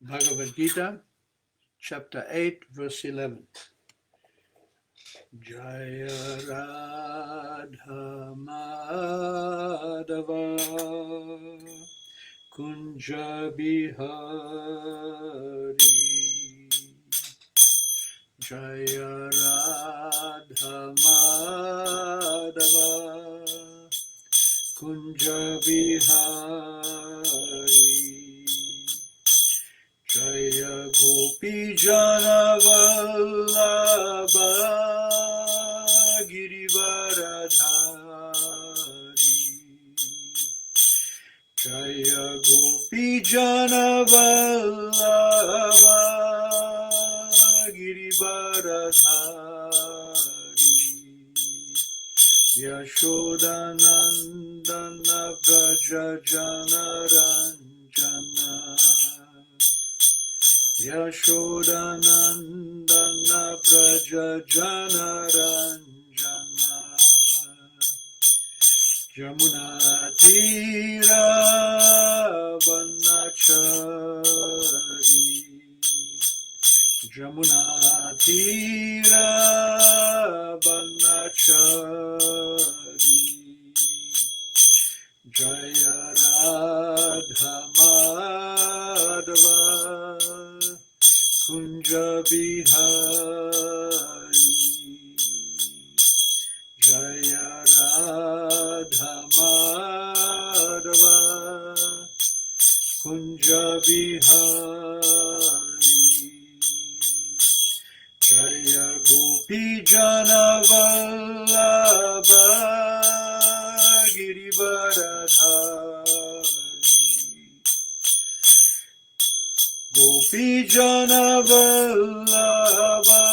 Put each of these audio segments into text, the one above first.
Bhagavad Gita, chapter 8, verse 11. Jaya Radha Madhava Kunja Bihari Jaya Radha Madhava Kunja Bihari Jaya Gopi Jana Vallabha Girivaradhari Jaya Gopi Jana Vallabha Girivaradhari Yashodanandana Braja Jana Ranjana Yashodanandana Braja Jana Ranjana Jamuna Tira Vanachari Jamuna Tira Vanachari Jaya Radha Madhava Kunja Bihari Jaya Radha Madhava Kunja Bihari Jaya Gopi Jana Vallabha Girivaradhari Gopi Jana Vallabha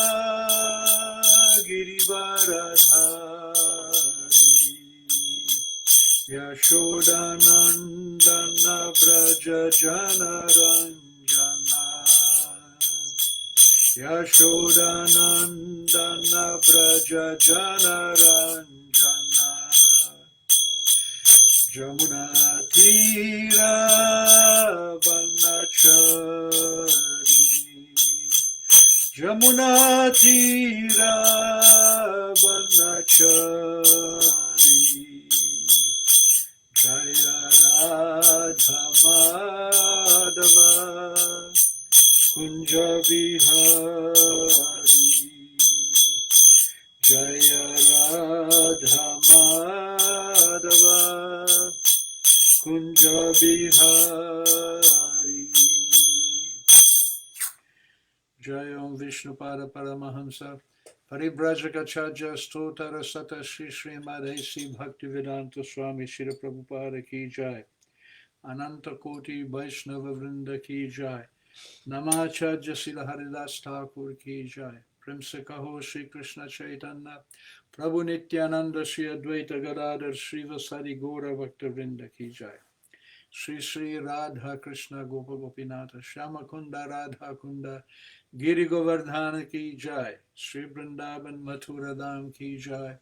Girivaradhari Yashodanandana Braja Jana Ranjana Yashodanandana Braja Jana Ranjana Jamuna Tira Vanachari Jamuna Tira Vanachari Jaya Radha Madhava Kunja Bihari Jaya Radha Madhava Kunja Bihari Jaya Om Vishnupada Paramahamsa Paribrajakachaja Stotara Sata Shri Srimadesi Bhaktivedanta Swami Shri Prabhupada Ki Jai Ananta Koti Vaishnava Vrinda Ki Jai Namacharya Sila Haridas Thakur Ki Jai Prem Se Kaho Shri Krishna Chaitanya Prabhu Nityananda Shri Advaita Gadadhar Shri Vasari Gaura Bhakta Vrinda Ki Jai Shri Shri Radha Krishna Gopa Gopinatha Shama Kunda Radha Kunda Giri Govardhana Ki Jai Shri Vrindavan Mathura Dham Ki Jai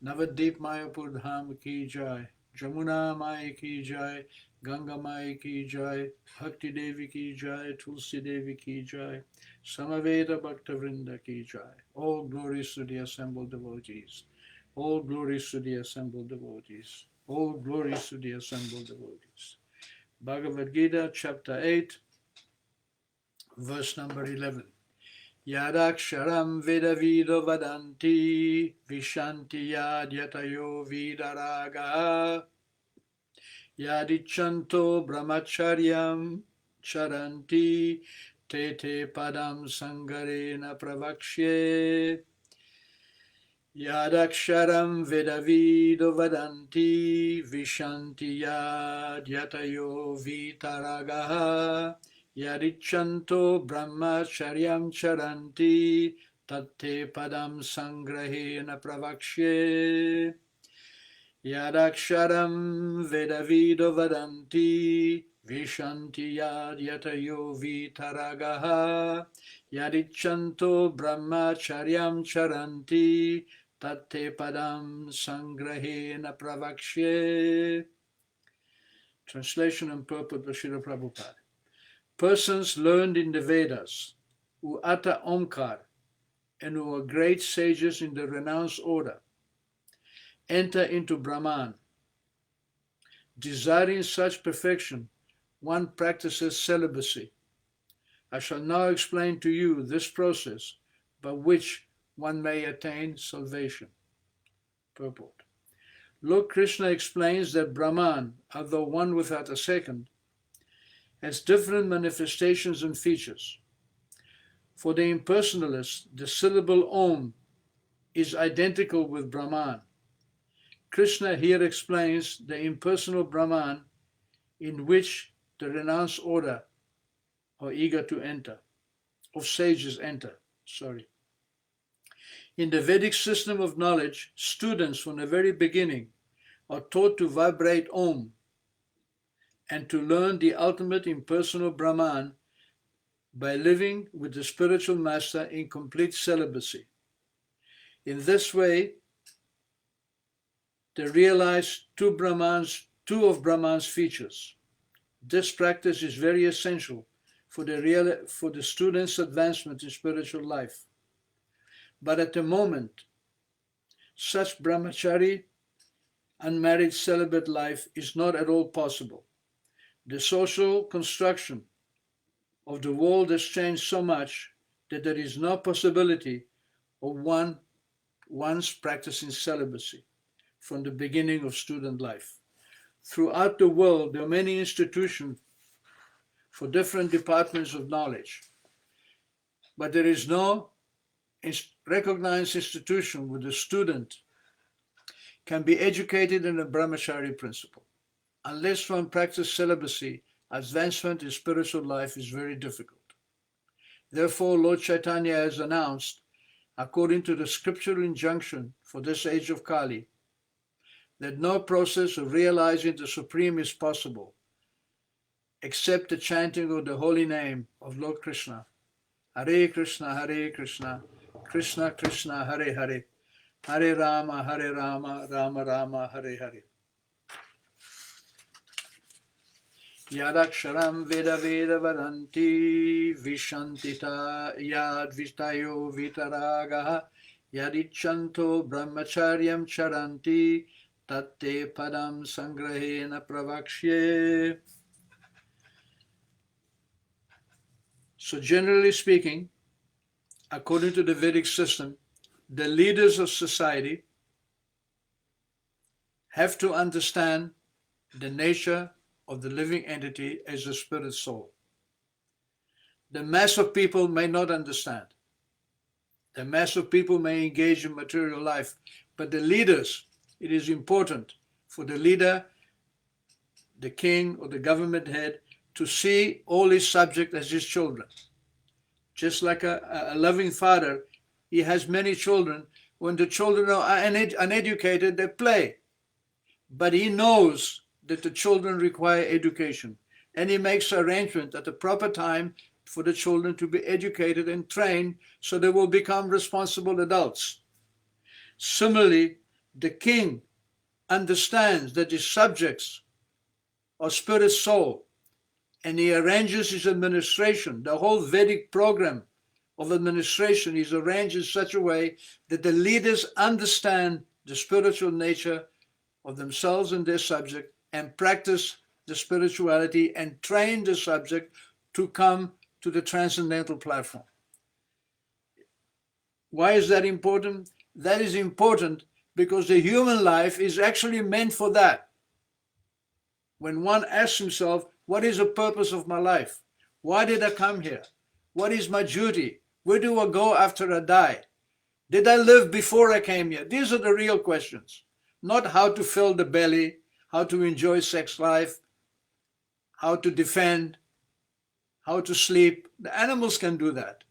Navadip Mayapur Dham Ki Jai Jamuna Mai Ki Jai Ganga Mai Ki Jai Bhakti Devi Ki Jai Tulsi Devi Ki Jai Samaveda Bhakta Vrinda Ki Jai. All glories to the assembled devotees. All glories to the assembled devotees. All glories to the assembled devotees. Bhagavad Gita, chapter 8, verse number 11. Yadaksharam Vedavido Vadanti Vishanti Yadyatayo Vidaraga Yadichanto Brahmacharyam Charanti Tete Padam Sangarena Pravakshe Yadaksharam Vedavido Vadanti Vishanti Yadyatayo Vitaraga Yadichanto Brahmacharyam Charanti Tate Padam Sangrahena Pravakshe Yadaksharam Vedavido Vadanti Vishanti Yadyatayo Vitaragaha Yadichanto Brahmacharyam Charanti Tate Padam Sangrahena Pravakshe. Translation and purport by Srila Prabhupada. Persons learned in the Vedas, who utter Omkar, and who are great sages in the renounced order, enter into Brahman. Desiring such perfection, one practices celibacy. I shall now explain to you this process by which one may attain salvation. Purport. Lord Krishna explains that Brahman, although one without a second, has different manifestations and features. For the impersonalist, the syllable Om is identical with Brahman. Krishna here explains the impersonal Brahman in which the renounced order are eager to enter, of sages enter. In the Vedic system of knowledge, students from the very beginning are taught to vibrate Om and to learn the ultimate impersonal Brahman by living with the spiritual master in complete celibacy. In this way, they realize two of Brahman's features. This practice is very essential for the student's advancement in spiritual life. But at the moment, such brahmachari, unmarried celibate life is not at all possible. The social construction of the world has changed so much that there is no possibility of once practicing celibacy from the beginning of student life. Throughout the world, there are many institutions for different departments of knowledge, but there is no recognized institution where the student can be educated in a brahmachari principle. Unless one practices celibacy, advancement in spiritual life is very difficult. Therefore, Lord Chaitanya has announced, according to the scriptural injunction for this age of Kali, that no process of realizing the Supreme is possible except the chanting of the holy name of Lord Krishna. Hare Krishna, Krishna Krishna, Hare Hare, Hare Rama, Rama Rama, Hare Hare. Yadaksharam Veda Veda Vadanti Vishantita Yad Vitayo Vitaragaha Yadichanto Brahmacharyam Charanti Tatte Padam Sangrahena Pravakshye. So generally speaking, according to the Vedic system, the leaders of society have to understand the nature of the living entity as a spirit soul. The mass of people may not understand. The mass of people may engage in material life, but the leaders, it is important for the leader, the king or the government head, to see all his subjects as his children. Just like a loving father, he has many children. When the children are uneducated, they play. But he knows that the children require education. And he makes arrangement at the proper time for the children to be educated and trained so they will become responsible adults. Similarly, the king understands that his subjects are spirit soul, and he arranges his administration. The whole Vedic program of administration is arranged in such a way that the leaders understand the spiritual nature of themselves and their subject and practice the spirituality and train the subject to come to the transcendental platform. Why is that important? That is important because the human life is actually meant for that. When one asks himself, what is the purpose of my life? Why did I come here? What is my duty? Where do I go after I die? Did I live before I came here? These are the real questions. Not how to fill the belly, how to enjoy sex life, how to defend, how to sleep. The animals can do that.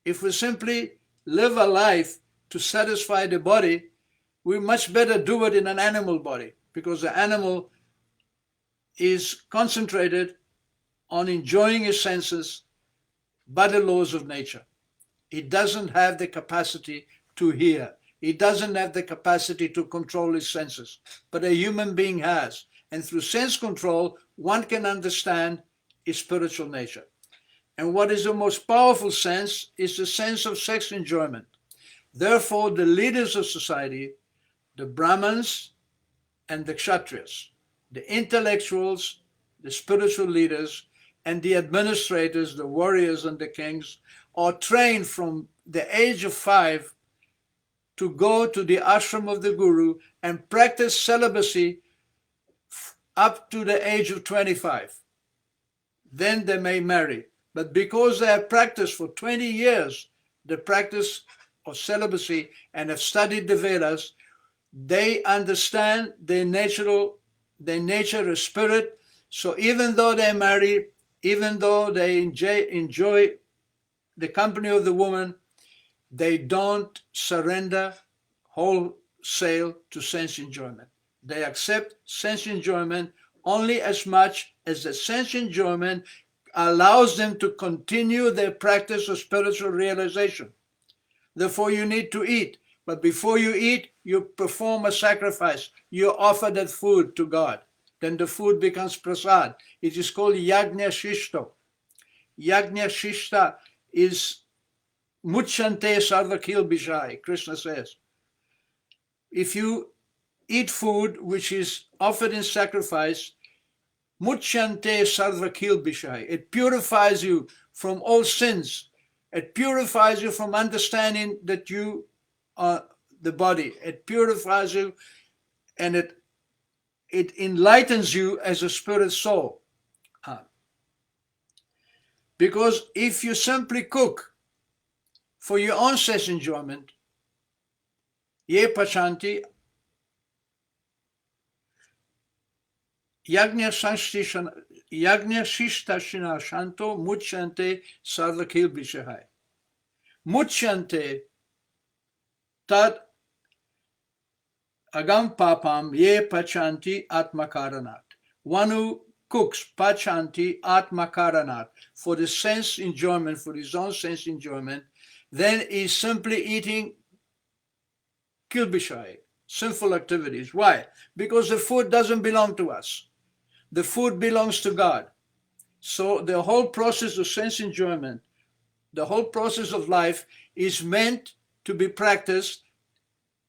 If we simply live a life to satisfy the body, we much better do it in an animal body, because the animal is concentrated on enjoying his senses by the laws of nature. He doesn't have the capacity to hear. He doesn't have the capacity to control his senses, but a human being has. And through sense control, one can understand his spiritual nature. And what is the most powerful sense is the sense of sex enjoyment. Therefore, the leaders of society, the Brahmins and the Kshatriyas, the intellectuals, the spiritual leaders, and the administrators, the warriors and the kings, are trained from the age of 5 to go to the ashram of the Guru and practice celibacy up to the age of 25. Then they may marry. But because they have practiced for 20 years the practice of celibacy and have studied the Vedas, they understand their nature is spirit. So even though they marry, even though they enjoy the company of the woman, they don't surrender wholesale to sense enjoyment. They accept sense enjoyment only as much as the sense enjoyment allows them to continue their practice of spiritual realization. Therefore, you need to eat. But before you eat, you perform a sacrifice. You offer that food to God. Then the food becomes prasad. It is called yajna shishto. Yajna shishta is muchante sarvakil bishai, Krishna says. If you eat food which is offered in sacrifice, muchante sarvakil bishai, it purifies you from all sins. It purifies you from understanding that you are the body. It purifies you and it enlightens you as a spirit soul. Because if you simply cook for your own sense enjoyment, ye pachanti, yajna shishtashina shanto muchante sarvakil bishahai. Muchante tad agam papam ye pachanti atmakaranat. One who cooks pachanti atmakaranat for the sense enjoyment, for his own sense enjoyment, then he's simply eating kilbishai, sinful activities. Why? Because the food doesn't belong to us. The food belongs to God. So the whole process of sense enjoyment, the whole process of life is meant to be practiced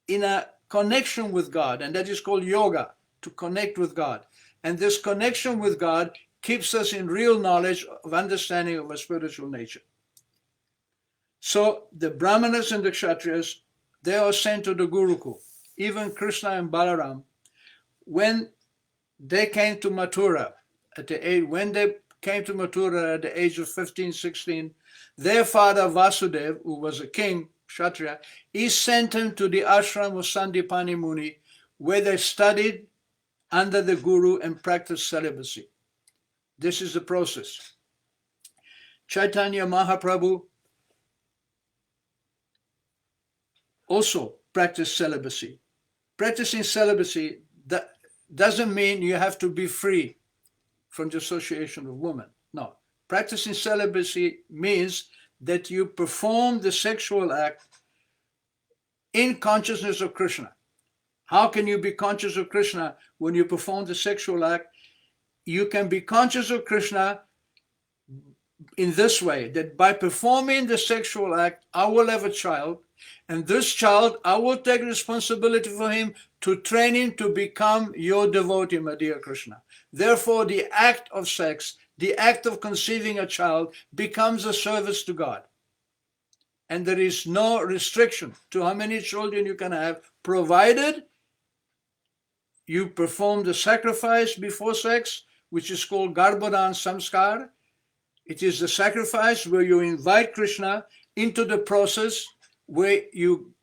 in a connection with God, and that is called yoga, to connect with God. And this connection with God keeps us in real knowledge of understanding of a spiritual nature. So the Brahmanas and the Kshatriyas, they are sent to the Gurukul. Even Krishna and Balaram, when they came to Mathura at the age of 15, 16, their father Vasudev, who was a king, Kshatriya, he sent them to the ashram of Sandipani Muni, where they studied under the Guru and practiced celibacy. This is the process. Chaitanya Mahaprabhu also practiced celibacy. Practicing celibacy doesn't mean you have to be free from the association of women. No. Practicing celibacy means that you perform the sexual act in consciousness of Krishna. How can you be conscious of Krishna when you perform the sexual act? You can be conscious of Krishna in this way, that by performing the sexual act, I will have a child, and this child, I will take responsibility for him to train him to become your devotee, my dear Krishna. Therefore, the act of sex, the act of conceiving a child, becomes a service to God. And there is no restriction to how many children you can have, provided you perform the sacrifice before sex, which is called Garbhodan Samskar. It is the sacrifice where you invite Krishna into the process, where you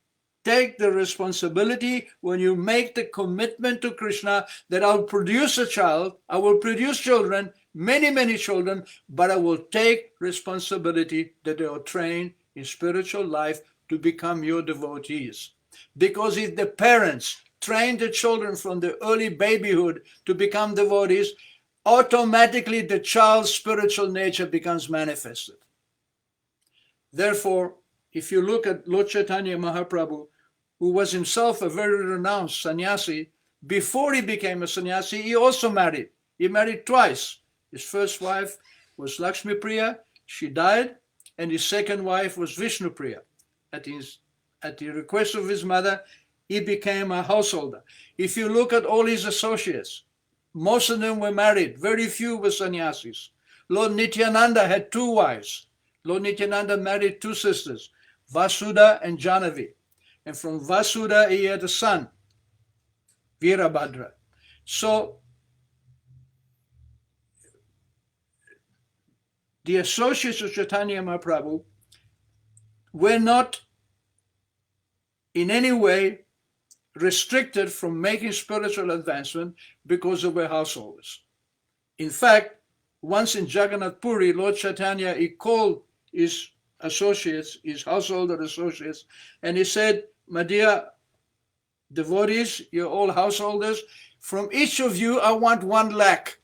take the responsibility, when you make the commitment to Krishna that I will produce a child, I will produce children, many, many children, but I will take responsibility that they are trained in spiritual life to become your devotees. Because if the parents train the children from the early babyhood to become devotees, automatically the child's spiritual nature becomes manifested. Therefore, if you look at Lord Chaitanya Mahaprabhu, who was himself a very renowned sannyasi, before he became a sannyasi, he also married. He married twice. His first wife was Lakshmi Priya. She died, and his second wife was Vishnupriya. At the request of his mother, he became a householder. If you look at all his associates, most of them were married. Very few were sannyasis. Lord Nityananda had 2 wives. Lord Nityananda married 2 sisters, Vasudha and Janavi. And from Vasudha, he had a son, Virabhadra. So, the associates of Chaitanya Mahaprabhu were not in any way restricted from making spiritual advancement because they were householders. In fact, once in Jagannath Puri, Lord Chaitanya, he called his associates, his householder associates, and he said, my dear devotees, you're all householders, from each of you I want 1 lakh.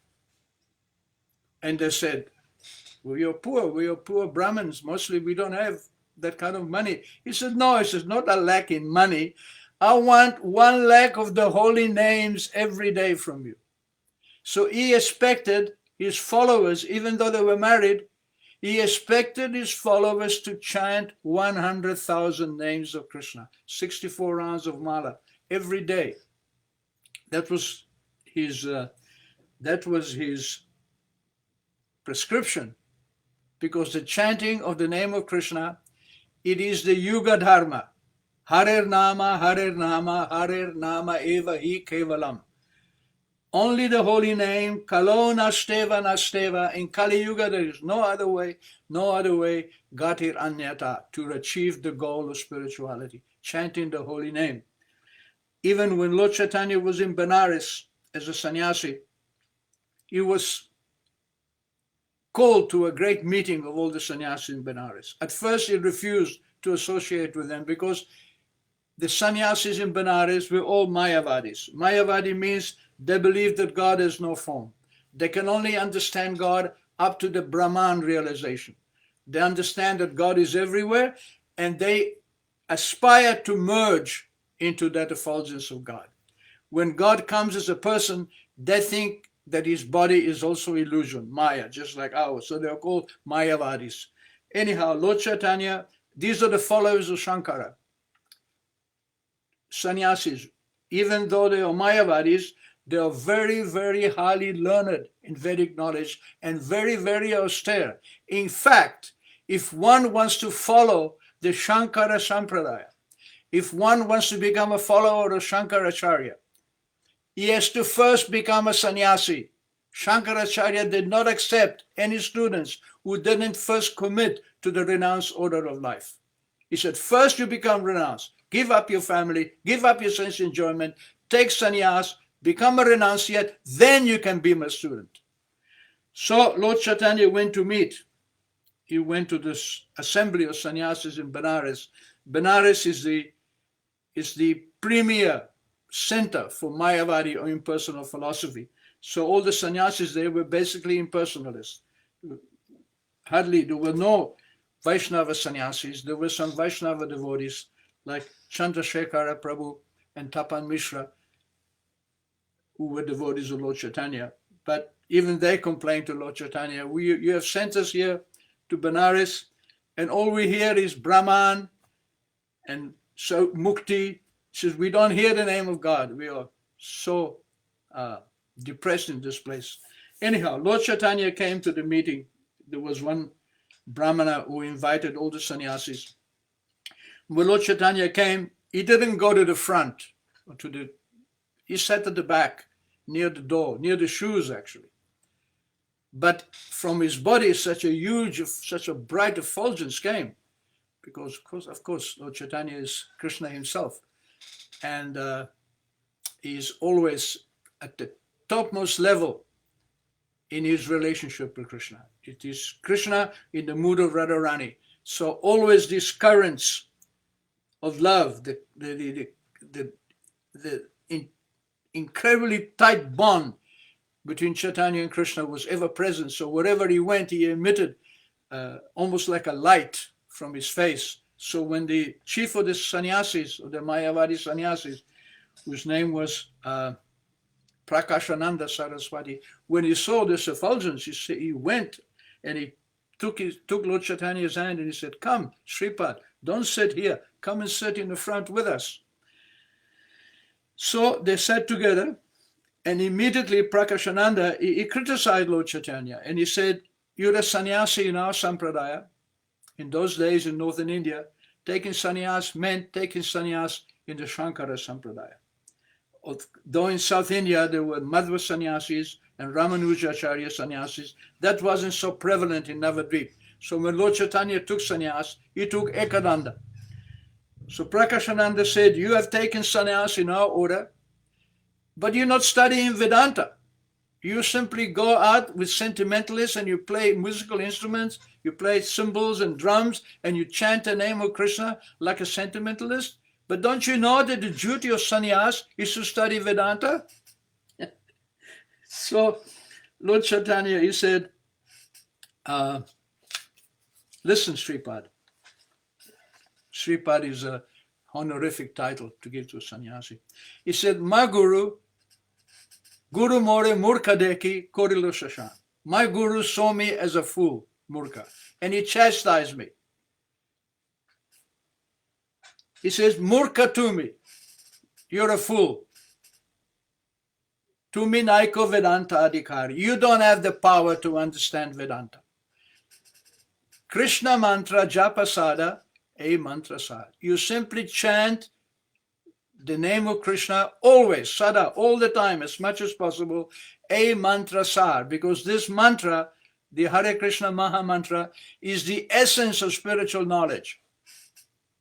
And they said, we are poor Brahmins, mostly we don't have that kind of money. He said, no, it's not a lack in money. I want 1 lakh of the holy names every day from you. So he expected his followers, even though they were married, he expected his followers to chant 100,000 names of Krishna, 64 rounds of mala every day. That was his prescription, because the chanting of the name of Krishna, it is the Yuga Dharma. Harer Nama, Harer Nama, Harer Nama Eva Hi Kevalam. Only the holy name, Kalo Nasteva Nasteva. In Kali Yuga, there is no other way, Gatir Anyata, to achieve the goal of spirituality, chanting the holy name. Even when Lord Chaitanya was in Benares as a sannyasi, he was called to a great meeting of all the sannyasis in Benares. At first, he refused to associate with them because the sannyasis in Benares were all Mayavadis. Mayavadi means they believe that God has no form. They can only understand God up to the Brahman realization. They understand that God is everywhere, and they aspire to merge into that effulgence of God. When God comes as a person, they think that his body is also illusion, Maya, just like ours. So they are called Mayavadis. Anyhow, Lord Chaitanya, these are the followers of Shankara. Sannyasis, even though they are Mayavadis, they are very, very highly learned in Vedic knowledge and very, very austere. In fact, if one wants to follow the Shankara Sampradaya, if one wants to become a follower of Shankaracharya, he has to first become a sannyasi. Shankaracharya did not accept any students who didn't first commit to the renounced order of life. He said, first you become renounced. Give up your family, give up your sense enjoyment, take sannyas, become a renunciate, then you can be my student. So Lord Chaitanya went to meet. He went to this assembly of sannyasis in Benares. Benares is the premier center for Mayavadi or impersonal philosophy. So all the sannyasis there were basically impersonalists. Hardly, there were no Vaishnava sannyasis. There were some Vaishnava devotees like Chandrasekhara Prabhu and Tapan Mishra, who were devotees of Lord Chaitanya. But even they complained to Lord Chaitanya, you have sent us here to Benares, and all we hear is Brahman and so Mukti. He says, we don't hear the name of God. We are so depressed in this place. Anyhow, Lord Chaitanya came to the meeting. There was one Brahmana who invited all the sannyasis. When Lord Chaitanya came, he didn't go to the front, he sat at the back, near the door, near the shoes actually. But from his body, such a bright effulgence came, because of course, Lord Chaitanya is Krishna himself. And he is always at the topmost level in his relationship with Krishna. It is Krishna in the mood of Radharani. So always these currents of love, the incredibly tight bond between Chaitanya and Krishna was ever present. So wherever he went, he emitted almost like a light from his face. So when the chief of the sannyasis, of the Mayavadi sannyasis, whose name was Prakashananda Saraswati, when he saw this effulgence, he went and he took Lord Chaitanya's hand and he said, "Come, Sripad, don't sit here. Come and sit in the front with us." So they sat together, and immediately Prakashananda, he criticized Lord Chaitanya, and he said, "You're a sannyasi in our sampradaya." In those days in northern India, taking sannyas meant taking sannyas in the Shankara sampradaya. Though in South India there were Madhva sannyasis and Ramanujacharya sannyasis, that wasn't so prevalent in Navadvip. So when Lord Chaitanya took sannyas, he took Ekadanda. So Prakashananda said, "You have taken sannyas in our order, but you're not studying Vedanta. You simply go out with sentimentalists and you play musical instruments, you play cymbals and drums, and you chant the name of Krishna like a sentimentalist. But don't you know that the duty of sannyas is to study Vedanta?" So Lord Chaitanya, he said, "Listen, Sripad." Sripad is a honorific title to give to a sannyasi. He said, "My Guru more murkha deki korilo shashan." My Guru saw me as a fool, murkha, and he chastised me. He says, "Murkha to me, you're a fool. Tumi naiko Vedanta adhikari. You don't have the power to understand Vedanta. Krishna mantra japa sada, a mantra sad. You simply chant the name of Krishna always, sada, all the time, as much as possible, a mantra sar, because this mantra, the Hare Krishna Maha Mantra, is the essence of spiritual knowledge.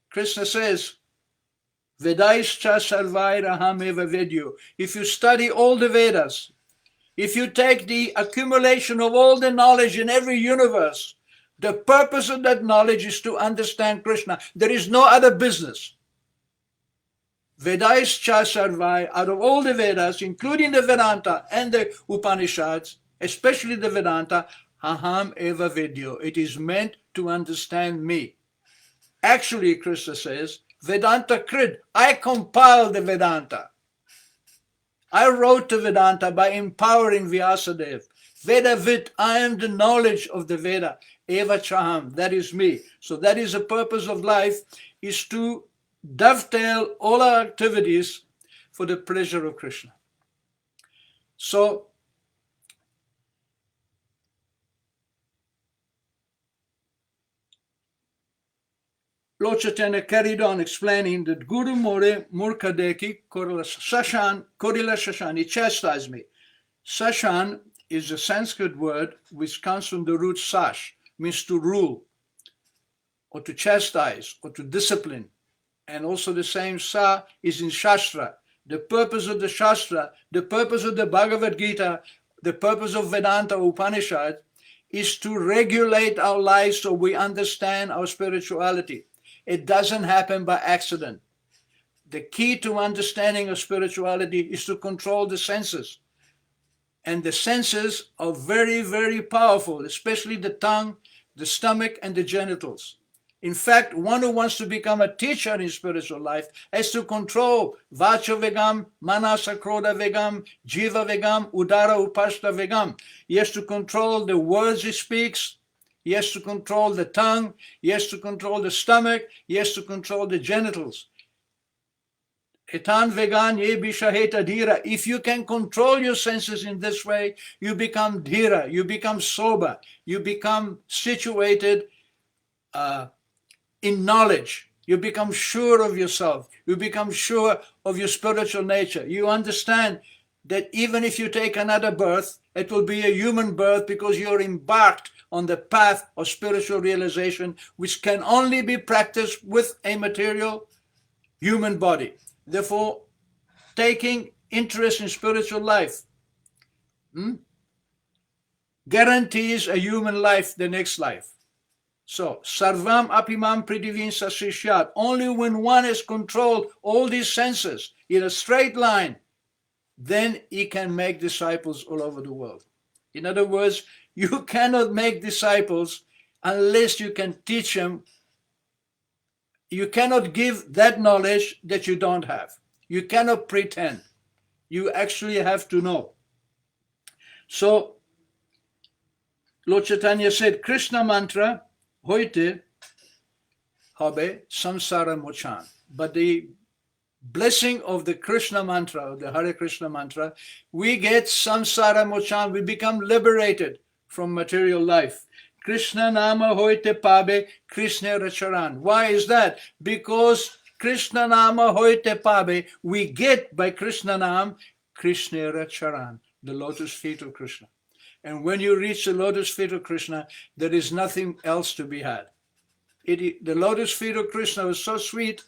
Krishna says, Vedaischa sarvairaham eva vedyo. If you study all the Vedas, if you take the accumulation of all the knowledge in every universe, the purpose of that knowledge is to understand Krishna. There is no other business. Vedaischa sarvai, out of all the Vedas, including the Vedanta and the Upanishads, especially the Vedanta, aham eva vedyo. It is meant to understand me. Actually, Krishna says, Vedanta Krid, I compiled the Vedanta. I wrote the Vedanta by empowering Vyasadeva. Vedavid, I am the knowledge of the Veda. Eva Chaham, that is me. So that is the purpose of life, is to dovetail all our activities for the pleasure of Krishna. So, Lord Chaitanya carried on explaining that Guru more murkadeki korila shashan, he chastised me. Sashan is a Sanskrit word which comes from the root sash, means to rule, or to chastise, or to discipline. And also the same sa is in Shastra. The purpose of the Shastra, the purpose of the Bhagavad Gita, the purpose of Vedanta Upanishad is to regulate our lives so we understand our spirituality. It doesn't happen by accident. The key to understanding of spirituality is to control the senses. And the senses are very, very powerful, especially the tongue, the stomach, and the genitals. In fact, one who wants to become a teacher in spiritual life has to control Vacha Vegam, Manasa Krodha Vegam, Jiva Vegam, Udara Upashta Vegam. He has to control the words he speaks. He has to control the tongue. He has to control the stomach. He has to control the genitals. Etan vegan ye bishaheta dhira. If you can control your senses in this way, you become dhira, you become sober, you become situated in knowledge. You become sure of yourself. You become sure of your spiritual nature. You understand that even if you take another birth, it will be a human birth because you're embarked on the path of spiritual realization, which can only be practiced with a material human body. Therefore, taking interest in spiritual life guarantees a human life, the next life. So, sarvam apimam pridivin sasishyat. Only when one has controlled all these senses in a straight line, then he can make disciples all over the world. In other words, you cannot make disciples unless you can teach them. You cannot give that knowledge that you don't have. You cannot pretend. You actually have to know. So, Lord Chaitanya said, Krishna mantra heute habe samsara mochan. But the blessing of the Krishna mantra, of the Hare Krishna mantra, we get samsara mochan, we become liberated from material life. Krishna nama hoite pabe Krishna racharan. Why is that? Because Krishna nama hoite pabe, we get by Krishna nam Krishna racharan, the lotus feet of Krishna. And when you reach the lotus feet of Krishna, there is nothing else to be had. The lotus feet of Krishna was so sweet,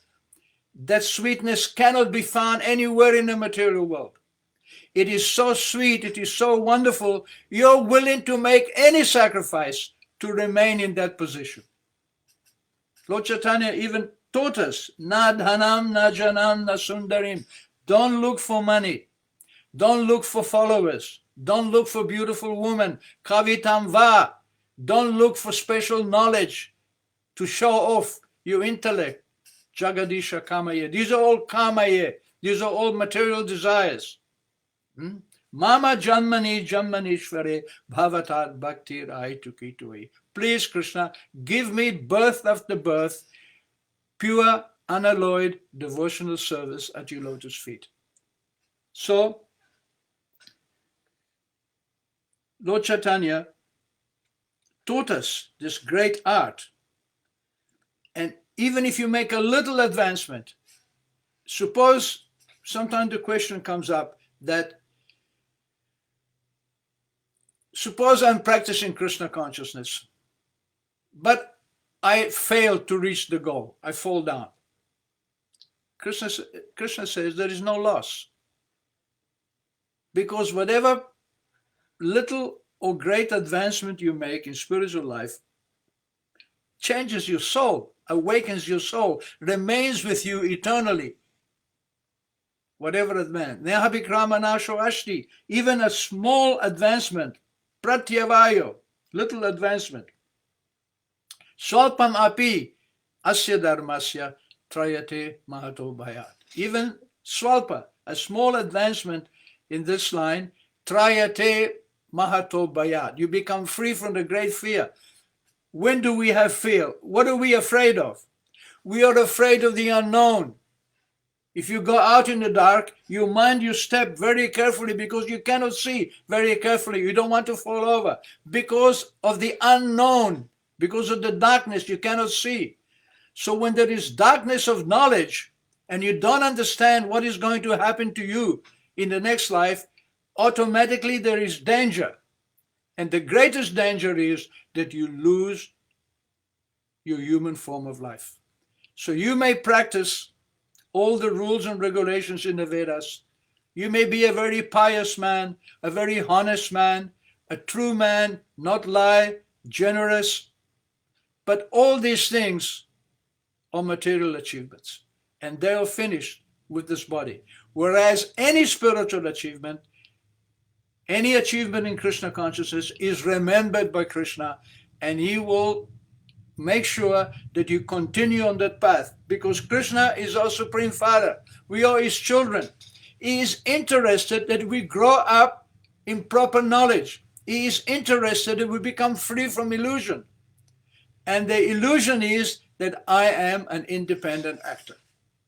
that sweetness cannot be found anywhere in the material world. It is so sweet, it is so wonderful, you're willing to make any sacrifice to remain in that position. Lord Chaitanya even taught us, na dhanam, na janam, na sundarim. Don't look for money. Don't look for followers. Don't look for beautiful women. Kavitam va. Don't look for special knowledge to show off your intellect. Jagadisha kamaye. These are all kamaye. These are all material desires. Mama janmani janmanishvare bhavatat bhaktir aitukitui. Please, Krishna, give me birth after birth, pure, unalloyed devotional service at your lotus feet. So, Lord Chaitanya taught us this great art. And even if you make a little advancement, suppose sometimes the question comes up that, suppose I'm practicing Krishna consciousness, but I fail to reach the goal. I fall down. Krishna says there is no loss. Because whatever little or great advancement you make in spiritual life changes your soul, awakens your soul, remains with you eternally. Whatever advance. Nehabikramanasho ashti, even a small advancement, pratyavayo, little advancement. Swalpam api asya dharmasya trayate mahato bhayat. Even swalpa, a small advancement in this line, trayate mahato bhayat. You become free from the great fear. When do we have fear? What are we afraid of? We are afraid of the unknown. If you go out in the dark, you mind your step very carefully because you cannot see very carefully. You don't want to fall over because of the unknown, because of the darkness you cannot see. So when there is darkness of knowledge and you don't understand what is going to happen to you in the next life, automatically there is danger. And the greatest danger is that you lose your human form of life. So you may practice all the rules and regulations in the Vedas. You may be a very pious man, a very honest man, a true man, not lie, generous. But all these things are material achievements. And they are finished with this body. Whereas any spiritual achievement, any achievement in Krishna consciousness is remembered by Krishna, and he will make sure that you continue on that path, because Krishna is our Supreme Father. We are his children. He is interested that we grow up in proper knowledge. He is interested that we become free from illusion. And the illusion is that I am an independent actor.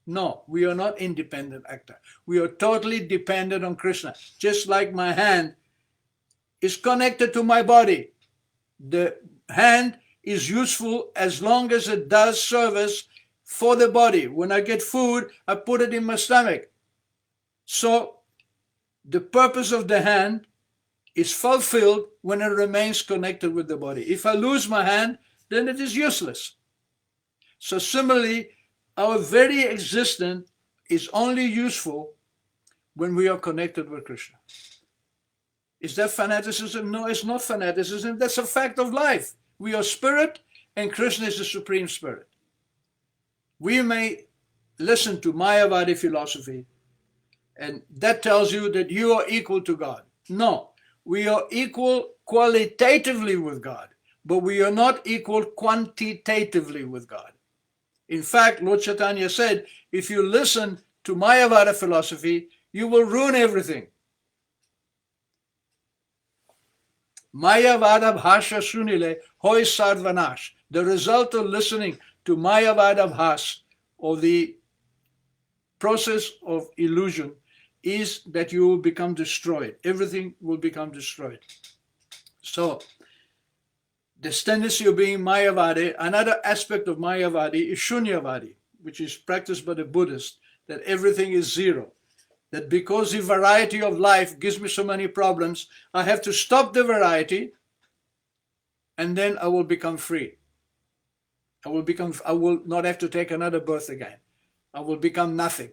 No, we are not independent actor. We are totally dependent on Krishna. Just like my hand is connected to my body. The hand is useful as long as it does service for the body. When I get food, I put it in my stomach. So the purpose of the hand is fulfilled when it remains connected with the body. If I lose my hand, then it is useless. So similarly, our very existence is only useful when we are connected with Krishna. Is that fanaticism? No, it's not fanaticism. That's a fact of life. We are spirit, and Krishna is the supreme spirit. We may listen to Mayavadi philosophy, and that tells you that you are equal to God. No, we are equal qualitatively with God, but we are not equal quantitatively with God. In fact, Lord Chaitanya said, if you listen to Mayavada philosophy, you will ruin everything. Mayavada bhasha sunile hoy sarvanash. The result of listening to Mayavada bhas, or the process of illusion, is that you will become destroyed. Everything will become destroyed. So, this tendency of being Mayavadi, another aspect of Mayavadi is Shunyavadi, which is practiced by the Buddhists, that everything is zero. That because the variety of life gives me so many problems, I have to stop the variety, and then I will become free. I will not have to take another birth again. I will become nothing.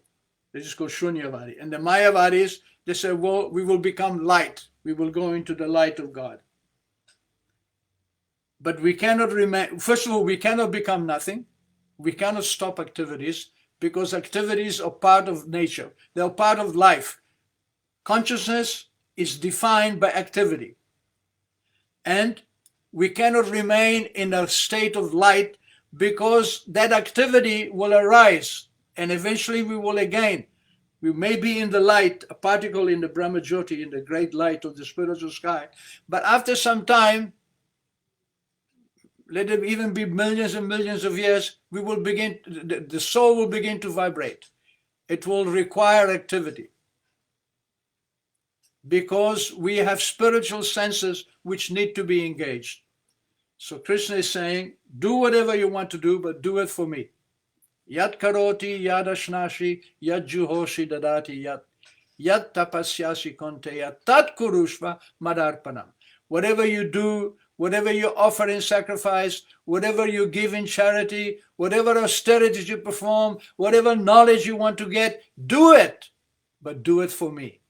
They just call Shunyavadi. And the Mayavadis, they say, well, we will become light. We will go into the light of God. But we cannot remain, first of all, we cannot become nothing. We cannot stop activities, because activities are part of nature. They are part of life. Consciousness is defined by activity. And we cannot remain in a state of light, because that activity will arise, and eventually we will again. We may be in the light, a particle in the Brahmajyoti, in the great light of the spiritual sky, but after some time, let it even be millions and millions of years, we will begin, the soul will begin to vibrate. It will require activity, because we have spiritual senses which need to be engaged. So Krishna is saying, do whatever you want to do, but do it for me. Yat karoti yad ashnashi yad juhoshi dadati yat tapasyasi konteya tat kurushva madarpanam. Whatever you do, whatever you offer in sacrifice, whatever you give in charity, whatever austerities you perform, whatever knowledge you want to get, do it, but do it for me.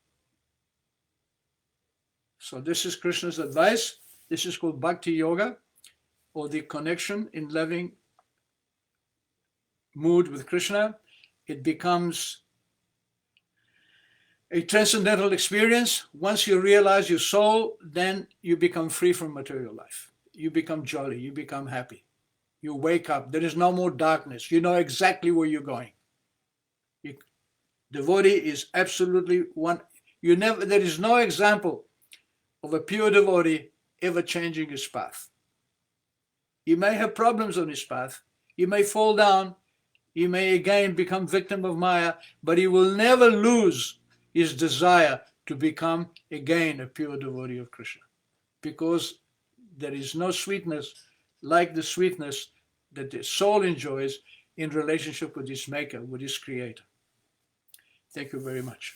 So this is Krishna's advice. This is called Bhakti Yoga, or the connection in loving mood with Krishna. It becomes a transcendental experience. Once you realize your soul, then you become free from material life. You become jolly, you become happy. You wake up, there is no more darkness. You know exactly where you're going. Devotee is absolutely one. There is no example of a pure devotee ever changing his path. He may have problems on his path. He may fall down. He may again become victim of Maya, but he will never lose his desire to become again a pure devotee of Krishna, because there is no sweetness like the sweetness that the soul enjoys in relationship with his maker, with his creator. Thank you very much.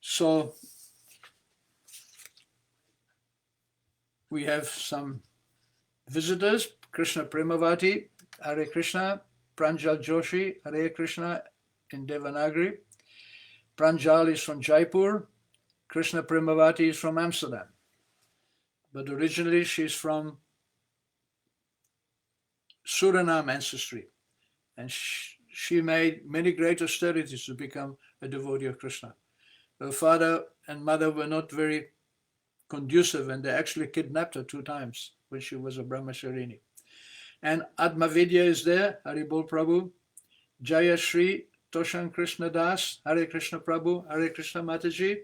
So we have some visitors. Krishna Premavati, Hare Krishna. Pranjal Joshi, Hare Krishna, in Devanagari. Pranjal is from Jaipur. Krishna Premavati is from Amsterdam. But originally she's from Suriname ancestry. And she made many great austerities to become a devotee of Krishna. Her father and mother were not very conducive, and they actually kidnapped her 2 times when she was a brahmacharini. And Atmavidya is there, Haribol Prabhu. Jaya Shri, Toshan Krishna Das, Hare Krishna Prabhu, Hare Krishna Mataji.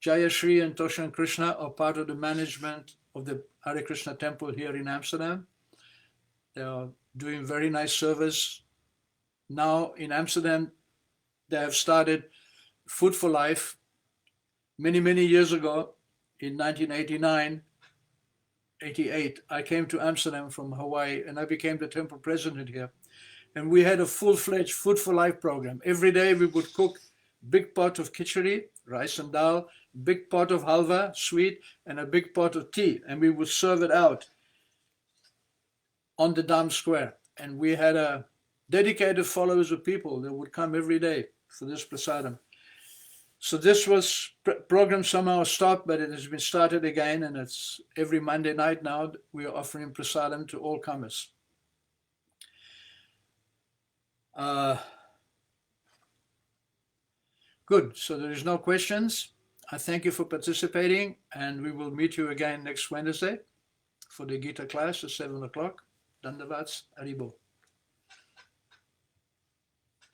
Jaya Shri and Toshan Krishna are part of the management of the Hare Krishna temple here in Amsterdam. They are doing very nice service. Now in Amsterdam, they have started Food for Life. Many, many years ago, in 1989, 88, I came to Amsterdam from Hawaii, and I became the temple president here. And we had a full-fledged Food for Life program. Every day we would cook a big pot of khichdi, rice and dal, big pot of halva, sweet, and a big pot of tea. And we would serve it out on the Dam Square. And we had a dedicated followers of people that would come every day for this prasadam. So this was program somehow stopped, but it has been started again, and it's every Monday night now. We are offering prasadam to all comers. Good. So there is no questions. I thank you for participating, and we will meet you again next Wednesday for the Gita class at 7 o'clock. Dandavats, Haribo.